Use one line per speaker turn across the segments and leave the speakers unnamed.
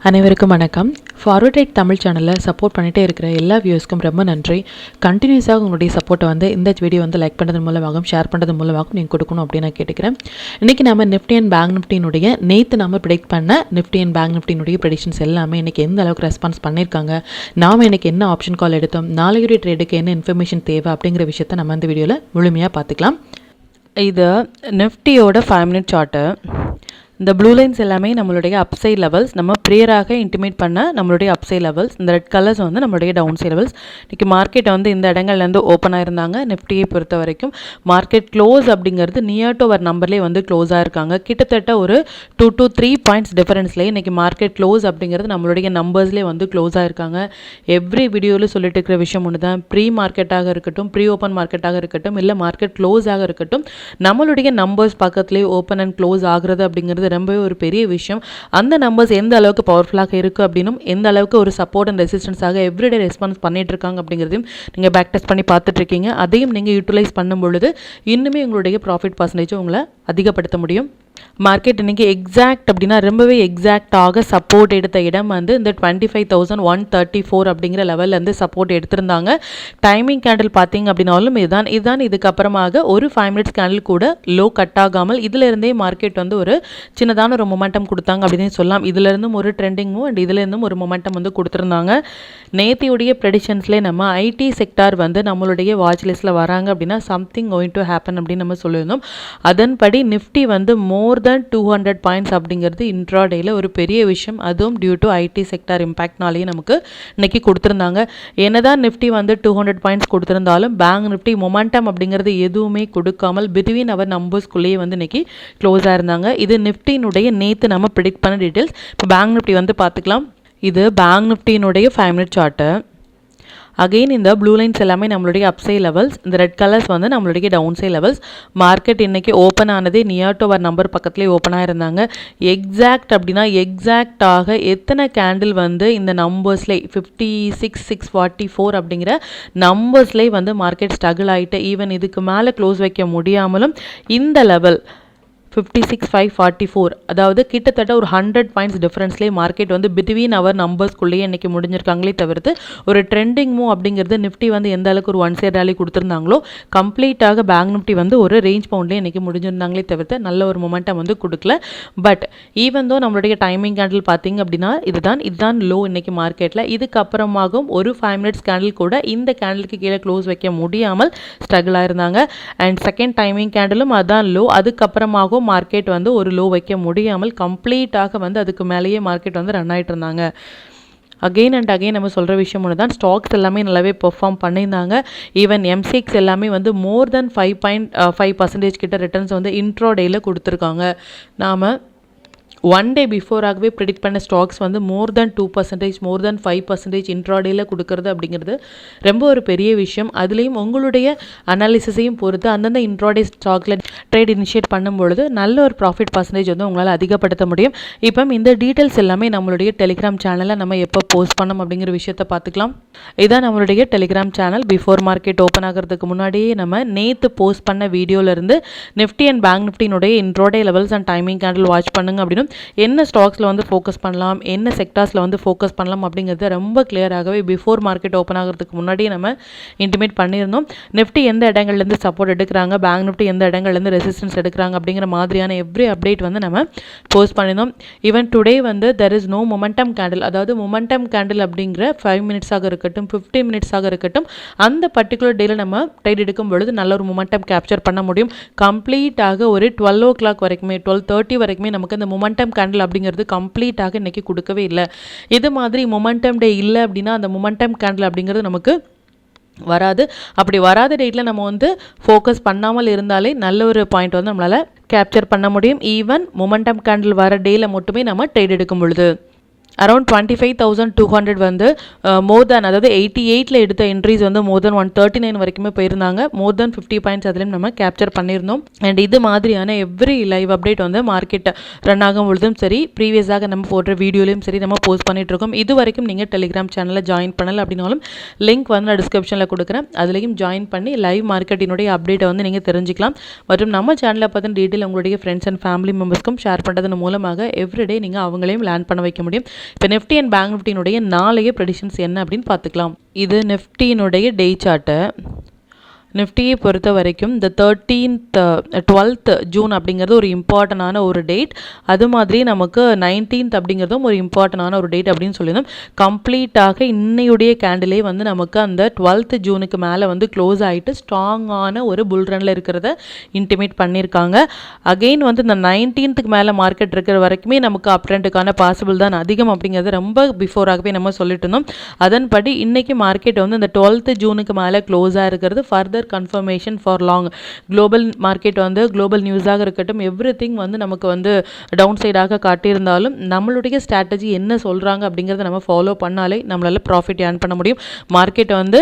அனைவருக்கும் வணக்கம். Forward right Tamil சேனலில் சப்போர்ட் பண்ணிகிட்டே இருக்கிற எல்லா வியூஸ்க்கும் ரொம்ப நன்றி. கண்டினியூஸாக உங்களுடைய சப்போர்ட்டை இந்த வீடியோ லைக் பண்ணுறது மூலமாகவும் ஷேர் பண்ணுறது மூலமாகவும் நீங்கள் கொடுக்கணும் அப்படின்னு நான் கேட்டுக்கிறேன். இன்றைக்கி நம்ம நிஃப்டி அண்ட் பேங்க் நிஃப்டினுடைய நேற்று நம்ம ப்ரிடிக்ட் பண்ண நிஃப்டி அண்ட் பேங்க் நிஃப்டினுடைய ப்ரெடிக்ஷன்ஸ் எல்லாமே இன்றைக்கி எந்த அளவுக்கு ரெஸ்பான்ஸ் பண்ணியிருக்காங்க, நாம் இன்றைக்கி என்ன ஆப்ஷன் கால் எடுத்தோம், நாளைக்குரிய ட்ரேடுக்கு என்ன இன்ஃபர்மேஷன் தேவை அப்படிங்கிற விஷயத்தை நம்ம இந்த வீடியோவில் முழுமையாக பார்த்துக்கலாம்.
இது நிஃப்டியோட 5 மினிட் சார்ட்டு. இந்த ப்ளூ லைன்ஸ் எல்லாமே நம்மளுடைய அப்சைட் லெவல்ஸ், நம்ம ப்ரேயராக இன்டிமேட் பண்ண நம்மளுடைய அப்சைட் லெவல்ஸ். இந்த ரெட் கலர்ஸ் நம்மளுடைய டவுன் சைட் லெவல்ஸ். இன்றைக்கி மார்க்கெட் இந்த இடங்கள்லேருந்து ஓப்பன் ஆயிருந்தாங்க. நிஃப்டியை பொறுத்த வரைக்கும் மார்க்கெட் க்ளோஸ் அப்படிங்கிறது நியர் டு அவர் நம்பர்லேயே க்ளோஸ் ஆயிருக்காங்க. கிட்டத்தட்ட ஒரு 2 to 3 பாயிண்ட்ஸ் டிஃபரன்ஸ்லேயே இன்றைக்கி மார்க்கெட் க்ளோஸ் அப்படிங்கிறது நம்மளுடைய நம்பர்ஸ்லேயே க்ளோஸ் ஆயிருக்காங்க. எவ்ரி வீடியோவில் சொல்லிட்டு இருக்கிற விஷயம் ஒன்று தான், ப்ரீ மார்க்கெட்டாக இருக்கட்டும், ப்ரீ ஓப்பன் மார்க்கெட்டாக இருக்கட்டும், இல்லை மார்க்கெட் க்ளோஸ் ஆக இருக்கட்டும், நம்மளுடைய நம்பர்ஸ் பக்கத்துலேயே ஓப்பன் அண்ட் க்ளோஸ் ஆகுறது அப்படிங்கிறது ரொம்பவே ஒரு பெரிய விஷயம். அந்த நம்பர்ஸ் எந்த அளவுக்கு பவர்ஃபுல்லாக இருக்குது அப்படின்னும், எந்த அளவுக்கு ஒரு சப்போர்ட் அண்ட் ரெசிஸ்டன்ஸாக எவ்ரிடே ரெஸ்பான்ஸ் பண்ணிட்டு இருக்காங்க அப்படிங்கிறதையும் நீங்கள் பேக் டெஸ்ட் பண்ணி பார்த்துட்டு இருக்கீங்க. அதையும் நீங்கள் யூட்டிலைஸ் பண்ணும் பொழுது இன்னுமே உங்களுடைய ப்ராஃபிட் பர்சன்டேஜும் உங்களை அதிகப்படுத்த முடியும். மார்க்கெட் இன்றைக்கி எக்ஸாக்ட் அப்படின்னா ரொம்பவே எக்ஸாக்டாக சப்போர்ட் எடுத்த இடம் இந்த 25,134 அப்படிங்கிற லெவல்லேருந்து சப்போர்ட் எடுத்திருந்தாங்க. டைமிங் கேண்டில் பார்த்தீங்க அப்படின்னாலும் இதுதான் இதுக்கப்புறமாக ஒரு 5 மினிட்ஸ் கேண்டில் கூட லோ கட் ஆகாமல் இதிலிருந்தே மார்க்கெட் ஒரு சின்னதான ஒரு மொமெண்டம் கொடுத்தாங்க அப்படின்னு சொல்லலாம். இதிலிருந்தும் ஒரு ட்ரெண்டிங்கும் அண்ட் இதிலிருந்தும் ஒரு மொமெண்டம் கொடுத்துருந்தாங்க. நேத்தியுடைய ப்ரெடிஷன்ஸ்லேயே நம்ம ஐடி செக்டார் நம்மளுடைய வாட்ச் லிஸ்ட்டில் வராங்க அப்படின்னா சம்திங் கோயிங் டு ஹேப்பன் அப்படின்னு நம்ம சொல்லியிருந்தோம். அதன்படி நிஃப்டி மோர் தென் 200 பாயிண்ட்ஸ் அப்படிங்கிறது இன்ட்ராடேயில் ஒரு பெரிய விஷயம். அதுவும் டியூ டு ஐடி செக்டார் இம்பேக்ட்னாலேயே நமக்கு இன்னைக்கு கொடுத்துருந்தாங்க. என்னதான் நிஃப்டி 200 பாயிண்ட்ஸ் கொடுத்துருந்தாலும் பேங்க் நிஃப்டி மொமெண்டம் அப்படிங்கிறது எதுவுமே கொடுக்காமல் பிட்வீன் அவர் நம்பர்ஸ்குள்ளேயே இன்னைக்கு க்ளோஸ் ஆயிருந்தாங்க. இது நிஃப்டியினுடைய நேற்று நம்ம ப்ரிடிக்ட் பண்ண டீட்டெயில்ஸ். இப்போ பேங்க் நிஃப்டி பார்த்துக்கலாம். இது பேங்க் நிஃப்டியினுடைய 5 மினிட் சார்ட்டு. அகெயின் இந்த ப்ளூ லைன்ஸ் எல்லாமே நம்மளுடைய அப்சைட் லெவல்ஸ், இந்த ரெட் கலர்ஸ் நம்மளுடைய டவுன் சைட் லெவல்ஸ். மார்க்கெட் இன்றைக்கி ஓப்பன் ஆனதே நியர் டு அவர் நம்பர் பக்கத்துலேயே ஓப்பன் ஆயிருந்தாங்க. எக்ஸாக்ட் அப்படின்னா எக்ஸாக்டாக எத்தனை கேண்டில் இந்த நம்பர்ஸ்லேயே 56,644 அப்படிங்கிற நம்பர்ஸ்லேயே மார்க்கெட் ஸ்ட்ரகிள் ஆகிட்டு ஈவன் இதுக்கு மேலே க்ளோஸ் வைக்க முடியாமலும் இந்த லெவல் 56,544 அதாவது கிட்டத்தட்ட ஒரு 100 பாயிண்ட்ஸ் டிஃபரன்ஸ்லேயே மார்க்கெட் பிட்வீன் அவர் நம்பர்ஸ்குள்ளேயே இன்றைக்கி முடிஞ்சிருக்காங்களே தவிர்த்து ஒரு ட்ரெண்டிங் மூவ் அப்படிங்கிறது நிஃப்டி எந்த அளவுக்கு ஒரு ஒன் சைட் ரேலி கொடுத்துருந்தாங்களோ கம்ப்ளீட்டாக பேங்க் நிஃப்டி ஒரு ரேஞ்ச் பவுண்ட்லேயே இன்றைக்கி முடிஞ்சிருந்தாங்களே தவிர்த்து நல்ல ஒரு மொமெண்டம் கொடுக்கல. பட் ஈவன் தோ நம்மளுடைய டைமிங் கேண்டில் பார்த்தீங்க அப்படின்னா இதுதான் லோ இன்றைக்கி மார்க்கெட்டில். இதுக்கப்புறமாகவும் ஒரு 5 மினிட்ஸ் கேண்டில் கூட இந்த கேண்டிலுக்கு கீழே க்ளோஸ் வைக்க முடியாமல் ஸ்ட்ரகிள் ஆயிருந்தாங்க. அண்ட் செகண்ட் டைமிங் கேண்டிலும் அதான் லோ. அதுக்கப்புறமாகவும் மார்க்கெட் ஒரு லோ வைக்க முடியாமல் கம்ப்ளீட்டாக அதுக்கு மேலேயே மார்க்கெட் ரன் ஆகிட்டு இருந்தாங்க. அகெயின் அண்ட் அகெயின் நம்ம சொல்கிற விஷயம் ஒன்று தான், ஸ்டாக்ஸ் எல்லாமே நல்லாவே பெர்ஃபார்ம் பண்ணியிருந்தாங்க. ஈவன் எம்சிஎக்ஸ் எல்லாமே மோர் தென் 5.5% கிட்ட ரிட்டர்ன்ஸ் இன்ட்ராடேயில் கொடுத்துருக்காங்க. நாம் 1 டே பிஃபோராகவே ப்ரிடிக்ட் பண்ண ஸ்டாக்ஸ் மோர் தென் 2%, மோர் தென் 5% இன்ட்ராடேயில் கொடுக்கறது அப்படிங்கிறது ரொம்ப ஒரு பெரிய விஷயம். அதுலேயும் உங்களுடைய அனாலிசிஸையும் பொறுத்து அந்தந்த இன்ட்ராடே ஸ்டாக்கில் ட்ரேட் இனிஷியேட் பண்ணும்பொழுது நல்ல ஒரு ப்ராஃபிட் பர்சன்டேஜ் உங்களால் அதிகப்படுத்த முடியும். இப்போ இந்த டீட்டெயில்ஸ் எல்லாமே நம்மளுடைய டெலிகிராம் சேனலில் நம்ம எப்போ போஸ்ட் பண்ணோம் அப்படிங்கிற விஷயத்தை பார்த்துக்கலாம். இதான் நம்மளுடைய Telegram channel. Before market open ஆகிறதுக்கு முன்னாடியே நம்ம நேற்று போஸ்ட் பண்ண வீடியோலேருந்து நிஃப்டி அண்ட் பேங்க் நிஃப்டினுடைய intraday levels and timing candle watch பண்ணுங்க அப்படின்னு என்ன ஸ்டாக்ஸில் ஃபோக்கஸ் பண்ணலாம், என்ன செக்டார்ஸில் ஃபோக்கஸ் பண்ணலாம் அப்படிங்கிறது ரொம்ப கிளியராகவே பிஃபோர் மார்க்கெட் ஓப்பன் ஆகிறதுக்கு முன்னாடியே நம்ம இன்டிமேட் பண்ணியிருந்தோம். நிஃப்டி எந்த இடங்கள்லேருந்து சப்போர்ட் எடுக்கிறாங்க, பேங்க் நிஃப்டி எந்த இடங்கள்லேருந்து ரெசிஸ்டன்ஸ் எடுக்கிறாங்க அப்படிங்கிற மாதிரியான எவ்ரி அப்டேட் நம்ம போஸ்ட் பண்ணியிருந்தோம். Even today there is no momentum candle, அதாவது மொமெண்டம் கேண்டில் அப்படிங்கிற 5 மினிட்ஸாக இருக்கட்டும் 15 மினிட்ஸாக இருக்கட்டும் அந்த பர்டிகுலர் டேயில் நம்ம ட்ரேட் எடுக்கும் பொழுது நல்ல ஒரு மொமெண்டம் கேப்சர் பண்ண முடியும். கம்ப்ளீட்டாக ஒரு 12 o'clock வரைக்குமே 12:30 வரைக்குமே நமக்கு அந்த மொமெண்டம் கேண்டில் அப்படிங்கிறது கம்ப்ளீட்டாக இன்னைக்கு கொடுக்கவே இல்லை. இது மாதிரி மொமெண்டம் டே இல்லை அப்படின்னா அந்த மொமெண்டம் கேண்டில் அப்படிங்கிறது நமக்கு வராது. அப்படி வராத டேட்டில் நம்ம ஃபோக்கஸ் பண்ணாமல் இருந்தாலே நல்ல ஒரு பாயிண்ட் நம்மளால் கேப்சர் பண்ண முடியும். ஈவன் மொமெண்டம் கேண்டில் வர டேயில் மட்டுமே நம்ம ட்ரேட் எடுக்கும் பொழுது அரௌண்ட் 25,200 மோர் தேன், அதாவது 88ல் எடுத்த என்ட்ரிஸ் மோர் தென் 139 வரைக்குமே போயிருந்தாங்க. மோர் தென் 50 பாயிண்ட்ஸ் அதுலேயும் நம்ம கேப்சர் பண்ணியிருந்தோம். அண்ட் இது மாதிரியான every live update market run ஆகும் பொழுதும் சரி, ப்ரீவியஸாக நம்ம போடுற வீடியோலையும் சரி நம்ம போஸ்ட் பண்ணிட்டு இருக்கோம். இது வரைக்கும் நீங்கள் டெலிகிராம் சேனலில் ஜாயின் பண்ணல அப்படின்னாலும் லிங்க் நான் டிஸ்கிரிப்ஷனில் கொடுக்குறேன். அதுலேயும் ஜாயின் பண்ணி லைவ் மார்க்கெட்டினுடைய அப்டேட்டை நீங்கள் தெரிஞ்சுக்கலாம். மற்றும் நம்ம சேனலை பார்த்து டீட்டெயில் உங்களுடைய ஃப்ரெண்ட்ஸ் அண்ட் ஃபேமிலி மெம்பர்ஸ்க்கும் ஷேர் பண்ணுறதன் மூலமாக எவ்ரிடே நீங்கள் அவங்களையும் லேர்ன் பண்ண வைக்க முடியும். இப்போ நிஃப்டி அண்ட் பேங்க் நிஃப்டியினுடைய நாளைய ப்ரெடிஷன்ஸ் என்ன அப்படின்னு பார்த்துக்கலாம். இது நிஃப்டியினுடைய டே சார்ட்டு. நிஃப்டியை பொறுத்த வரைக்கும் இந்த 12th ஜூன் அப்படிங்கிறது ஒரு இம்பார்ட்டண்டான ஒரு டேட். அது மாதிரி நமக்கு 19th அப்படிங்கிறதும் ஒரு இம்பார்ட்டண்டான ஒரு டேட் அப்படின்னு சொல்லியிருந்தோம். கம்ப்ளீட்டாக இன்னையுடைய கேண்டிலே வந்து நமக்கு அந்த 12th ஜூனுக்கு மேலே வந்து க்ளோஸ் ஆகிட்டு ஸ்ட்ராங்கான ஒரு புல் ரனில் இருக்கிறத இன்டிமேட் பண்ணியிருக்காங்க. அகெயின் வந்து இந்த 19th மேலே மார்க்கெட் இருக்கிற வரைக்குமே நமக்கு அப் ட்ரெண்டுக்கான பாசிபிள் தான் அதிகம் அப்படிங்கிறது ரொம்ப பிஃபோராகவே நம்ம சொல்லிட்டு இருந்தோம். அதன்படி இன்னைக்கு மார்க்கெட் வந்து இந்த 12th ஜூனுக்கு மேலே க்ளோஸாக இருக்கிறது further confirmation for long. Global market வந்து குளோபல் நியூஸாக இருக்கட்டும், எவ்ரிதிங் வந்து நமக்கு வந்து டவுன் சைடாக காட்டியிருந்தாலும் நம்மளுடைய ஸ்ட்ராட்டஜி என்ன சொல்கிறாங்க அப்படிங்கிறத நம்ம ஃபாலோ பண்ணாலே நம்மளால் ப்ராஃபிட் ஏர்ன் பண்ண முடியும். மார்க்கெட் வந்து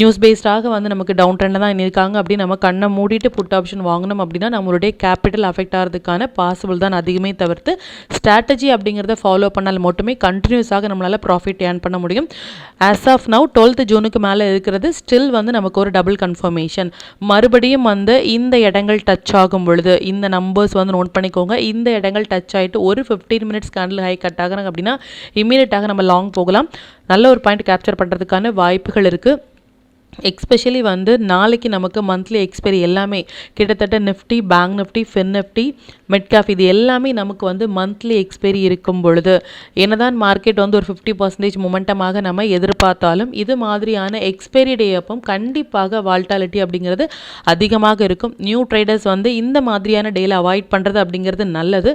நியூஸ் பேஸ்டாக வந்து நமக்கு டவுன் ட்ரெண்டில் தான் இருக்காங்க அப்படின்னு நம்ம கண்ணை மூடிட்டு புட் ஆப்ஷன் வாங்கணும் அப்படின்னா நம்மளுடைய கேபிட்டல் அஃபெக்ட் ஆகிறதுக்கான பாசிபிள் தான் அதிகமே தவிர்த்து ஸ்ட்ராட்டஜி அப்படிங்கிறத ஃபாலோ பண்ணால் மட்டுமே கண்டினியூஸாக நம்மளால் ப்ராஃபிட் ஏர்ன் பண்ண முடியும். ஆஸ் ஆஃப் நவ் 12th ஜூனுக்கு மேலே இருக்கிறது ஸ்டில் வந்து நமக்கு ஒரு டபுள் கன்ஃபர்மேஷன். மறுபடியும் வந்து இந்த இடங்கள் டச் ஆகும் பொழுது இந்த நம்பர்ஸ் வந்து நோட் பண்ணிக்கோங்க. இந்த இடங்கள் டச் ஆகிட்டு ஒரு 15 மினிட்ஸ் கேண்டில் ஹை கட் ஆகிறாங்க அப்படின்னா இமீடியட்டாக நம்ம லாங் போகலாம். நல்ல ஒரு பாயிண்ட் கேப்சர் பண்ணுறதுக்கான வாய்ப்புகள் இருக்குது. எக்ஸ்பெஷலி வந்து நாளைக்கு நமக்கு மந்த்லி எக்ஸ்பைரி எல்லாமே கிட்டத்தட்ட Nifty, bank Nifty, fin Nifty, mid cap இது எல்லாமே நமக்கு வந்து மந்த்லி எக்ஸ்பைரி இருக்கும் பொழுது என்னதான் மார்க்கெட் வந்து ஒரு 50% மொமெண்டமாக நம்ம எதிர்பார்த்தாலும் இது மாதிரியான எக்ஸ்பைரி டே அப்போ கண்டிப்பாக வால்டாலிட்டி அப்படிங்கிறது அதிகமாக இருக்கும். நியூ ட்ரேடர்ஸ் வந்து இந்த மாதிரியான டேல அவாய்ட் பண்ணுறது அப்படிங்கிறது நல்லது.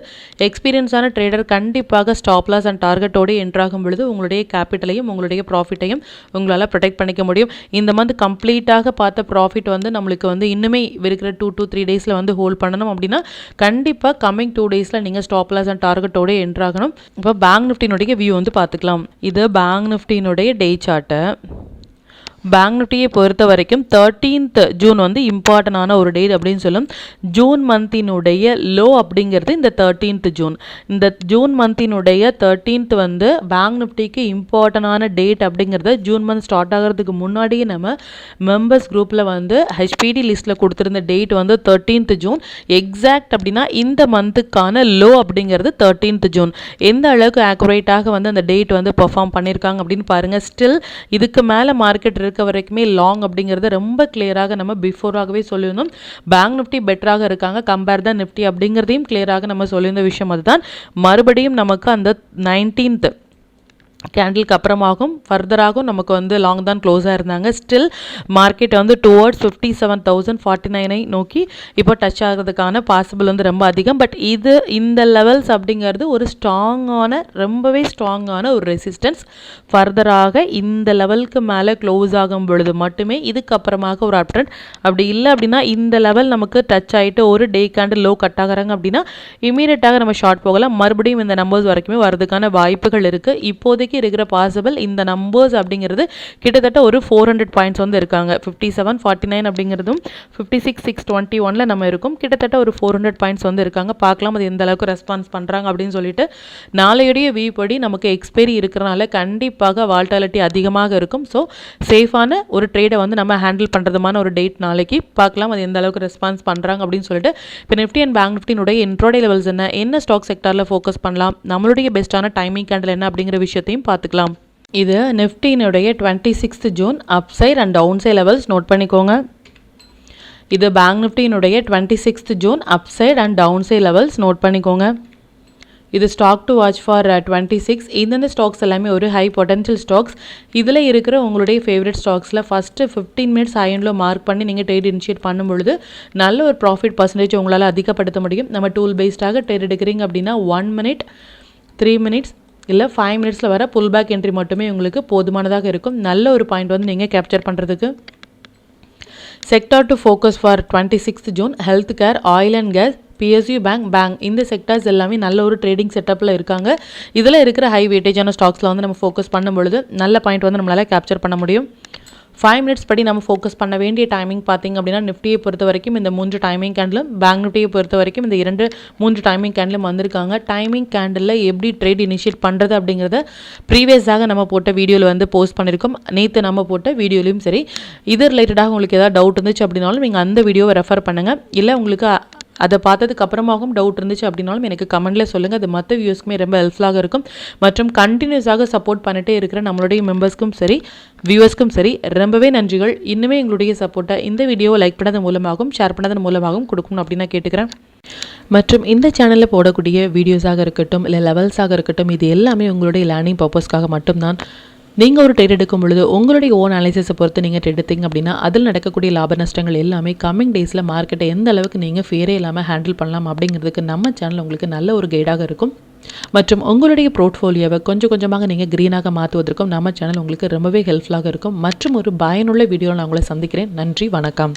எக்ஸ்பீரியன்ஸான ட்ரேடர் கண்டிப்பாக ஸ்டாப் லாஸ் அண்ட் டார்கெட்டோடு என்ட்ராகும் பொழுது உங்களுடைய கேபிட்டலையும் உங்களுடைய ப்ராஃபிட்டையும் உங்களால் ப்ரொடெக்ட் பண்ணிக்க முடியும். இந்த வந்து கம்ப்ளீட்டாக பார்த்த ப்ராஃபிட் வந்து நம்மளுக்கு வந்து இன்னுமே இருக்கிற 2 to 3 டேஸில் வந்து ஹோல்ட் பண்ணணும் அப்படின்னா கண்டிப்பாக கம்மிங் 2 டேஸில் நீங்கள் ஸ்டாப் லாஸ் அண்ட் டார்கெட்டோடு என்ட்ராகணும். இப்போ பேங்க் நிஃப்டினுடைய வியூ வந்து பார்த்துக்கலாம். இது பேங்க் நிஃப்டினுடைய டே சார்ட்டு. பேங்க் நிஃப்டியை பொறுத்த வரைக்கும் 13th ஜூன் வந்து இம்பார்ட்டண்டான ஒரு டேட் அப்படின்னு சொல்லும். ஜூன் மந்தினுடைய லோ அப்படிங்கிறது இந்த 13th ஜூன். இந்த ஜூன் மந்தினுடைய 13th வந்து பேங்க் நிஃப்டிக்கு இம்பார்ட்டண்டான டேட் அப்படிங்கிறத ஜூன் மந்த் ஸ்டார்ட் ஆகிறதுக்கு முன்னாடியே நம்ம மெம்பர்ஸ் குரூப்பில் வந்து ஹெச்பிடி லிஸ்ட்டில் கொடுத்துருந்த டேட் வந்து 13th ஜூன். எக்ஸாக்ட் அப்படின்னா இந்த மந்த்துக்கான லோ அப்படிங்கிறது 13th ஜூன். எந்த அளவுக்கு ஆக்குரேட்டாக வந்து அந்த டேட் வந்து பெர்ஃபார்ம் பண்ணியிருக்காங்க அப்படின்னு பாருங்கள். ஸ்டில் இதுக்கு மேலே மார்க்கெட் இருக்க வரைக்குமே லாங் அப்படிங்கிறது ரொம்ப கிளியராக நம்ம பிஃபோராகவே சொல்லியிருந்தோம். பேங்க் நிஃப்டி பெட்டராக இருக்காங்க கம்பேர் தான் நிஃப்டி அப்படிங்கிறதையும் கிளியராக நம்ம சொல்லியிருந்த விஷயம் அதுதான். மறுபடியும் நமக்கு அந்த 19th கேண்டிலுக்கு அப்புறமாகவும் ஃபர்தராகவும் நமக்கு வந்து லாங் தான் க்ளோஸாக இருந்தாங்க. ஸ்டில் மார்க்கெட் வந்து டுவர்ட்ஸ் 57,049 நோக்கி இப்போ டச் ஆகிறதுக்கான பாசிபிள் வந்து ரொம்ப அதிகம். பட் இது இந்த லெவல்ஸ் அப்படிங்கிறது ஒரு ஸ்ட்ராங்கான ரொம்பவே ஸ்ட்ராங்கான ஒரு ரெசிஸ்டன்ஸ். ஃபர்தராக இந்த லெவலுக்கு மேலே க்ளோஸ் ஆகும் பொழுது மட்டுமே இதுக்கப்புறமாக ஒரு அப்ட்ரெண்ட். அப்படி இல்லை அப்படின்னா இந்த லெவல் நமக்கு டச் ஆகிட்டு ஒரு டே கேண்டில் லோ கட் ஆகிறாங்க அப்படின்னா இமீடியட்டாக நம்ம ஷார்ட் போகலாம். மறுபடியும் இந்த நம்பர்ஸ் வரைக்குமே வரதுக்கான வாய்ப்புகள் இருக்குது. இப்போதைக்கு இருக்கிற பாசிபிள் இந்த நம்பர்ஸ் அப்படிங்கிறது கிட்டத்தட்ட ஒரு 400 பாயிண்ட்ஸ் வந்து இருக்காங்க. 5749 அப்படிங்கிறதும் 56,621 நம்ம இருக்கும். கிட்டத்தட்ட ஒரு 400 பாயிண்ட்ஸ் வந்து இருக்காங்க. பார்க்கலாம் அது எந்த அளவுக்கு ரெஸ்பான்ஸ் பண்ணுறாங்க அப்படின்னு சொல்லிட்டு. நாளையுடைய வியூ படி நமக்கு எக்ஸ்பைரி இருக்கிறனால கண்டிப்பாக வால்டாலிட்டி அதிகமாக இருக்கும். ஸோ சேஃபான ஒரு ட்ரேடை வந்து நம்ம ஹேண்டில் பண்ணுறதுமான ஒரு டேட் நாளைக்கு. பார்க்கலாம் அது எந்த அளவுக்கு ரெஸ்பான்ஸ் பண்ணுறாங்க அப்படின்னு சொல்லிட்டு. இப்போ நிஃப்டி அண்ட் பேங்க் நிஃப்டினுடைய இன்ட்ரோடே லெவல்ஸ் என்ன ஸ்டாக் செக்டாரில் ஃபோக்கஸ் பண்ணலாம், நம்மளுடைய பெஸ்ட்டான டைமிங் கேண்டில் என்ன அப்படிங்கிற விஷயத்தையும் பார்த்துக்கலாம். இது நிஃப்டினுடைய 26th June upside and down side levels note பண்ணிக்கோங்க. இது பேங்க் நிஃப்டினுடைய 26th June upside and down side levels note பண்ணிக்கோங்க. இது ஸ்டாக் டு வாட்ச் ஃபார் 26. இந்தந்த ஸ்டாக்ஸ் எல்லாமே ஒரு ஹை பொட்டன்ஷியல் ஸ்டாக்ஸ். இதில் இருக்கிற உங்களுடைய ஃபேவரட் ஸ்டாக்ஸில் ஃபஸ்ட்டு 15 மினிட்ஸ் ஹையண்டில் மார்க் பண்ணி நீங்கள் ட்ரேட் இனிஷியேட் பண்ணும்பொழுது நல்ல ஒரு ப்ராஃபிட் பர்சன்டேஜ் உங்களால் அதிகப்படுத்த முடியும். நம்ம டூல் பேஸ்டாக ட்ரேட் எடுக்கிறீங்க அப்படின்னா 1 minute, 3 minutes இல்லை 5 minutesல வர புல் பேக் என்ட்ரி மட்டுமே உங்களுக்கு போதுமானதாக இருக்கும். நல்ல ஒரு பாயிண்ட் வந்து நீங்கள் கேப்சர் பண்ணுறதுக்கு. Sector to focus for 26th June health care, oil and gas, PSU bank இந்த செக்டர்ஸ் எல்லாமே நல்ல ஒரு ட்ரேடிங் செட்டப்பில் இருக்காங்க. இதில் இருக்கிற ஹை வெயிட்டேஜான ஸ்டாக்ஸில் வந்து நம்ம ஃபோக்கஸ் பண்ணும்பொழுது நல்ல பாயிண்ட் வந்து நம்மளால் கேப்சர் பண்ண முடியும். 5 minutes படி நம்ம ஃபோக்கஸ் பண்ண வேண்டிய டைமிங் பார்த்திங்க அப்படின்னா நிஃப்டியை பொறுத்த வரைக்கும் இந்த 3 டைமிங் கேண்டிலும், பேங்க் நிஃப்டியை பொறுத்த வரைக்கும் இந்த 3 டைமிங் கேண்டிலும் வந்திருக்காங்க. டைமிங் கேண்டிலில் எப்படி ட்ரேட் இனிஷியேட் பண்ணுறது அப்படிங்கிறத ப்ரீவியஸாக நம்ம போட்ட வீடியோவில் வந்து போஸ்ட் பண்ணியிருக்கோம். நேற்று நம்ம போட்ட வீடியோலையும் சரி. இது ரிலேட்டடாக உங்களுக்கு ஏதாவது டவுட் இருந்துச்சு அப்படின்னாலும் நீங்கள் அந்த வீடியோவை ரெஃபர் பண்ணுங்கள். இல்லை உங்களுக்கு அதை பார்த்ததுக்கு அப்புறமாகவும் டவுட் இருந்துச்சு அப்படின்னாலும் எனக்கு கமெண்ட்டில் சொல்லுங்கள். அது மற்ற வியூஸ்க்குமே ரொம்ப ஹெல்ப்ஃபுல்லாக இருக்கும். மற்றும் கண்டினியூஸாக சப்போர்ட் பண்ணிட்டே இருக்கிற நம்மளுடைய மெம்பர்ஸ்க்கும் சரி வியூவர்ஸ்க்கும் சரி ரொம்பவே நன்றிகள். இன்னுமே எங்களுடைய சப்போர்ட்டை இந்த வீடியோவை லைக் பண்ணதன் மூலமாகவும் ஷேர் பண்ணதன் மூலமாகவும் கொடுக்கணும் அப்படின்னு நான் கேட்டுக்கிறேன். மற்றும் இந்த சேனலில் போடக்கூடிய வீடியோஸாக இருக்கட்டும் இல்லை லெவல்ஸாக இருக்கட்டும், இது எல்லாமே உங்களுடைய லேர்னிங் பர்பஸ்க்காக மட்டும்தான். நீங்கள் ஒரு ட்ரேட் எடுக்கும் பொழுது உங்களுடைய ஓன் அனாலிசிஸை பொறுத்து நீங்கள் ட்ரேட் எடுத்தீங்க அப்படின்னா அதில் நடக்கக்கூடிய லாப நஷ்டங்கள் எல்லாமே கம்மிங் டேஸில் மார்க்கெட்டை எந்த அளவுக்கு நீங்கள் ஃபேரே இல்லாமல் ஹேண்டில் பண்ணலாம் அப்படிங்கிறதுக்கு நம்ம சேனல் உங்களுக்கு நல்ல ஒரு கைடாக இருக்கும். மற்றும் உங்களுடைய போர்ட்ஃபோலியோவை கொஞ்சம் கொஞ்சமாக நீங்கள் க்ரீனாக மாற்றுவதற்கும் நம்ம சேனல் உங்களுக்கு ரொம்பவே ஹெல்ப்ஃபுல்லாக இருக்கும். மற்றும் ஒரு பயனுள்ள வீடியோவில் நான் உங்களை சந்திக்கிறேன். நன்றி, வணக்கம்.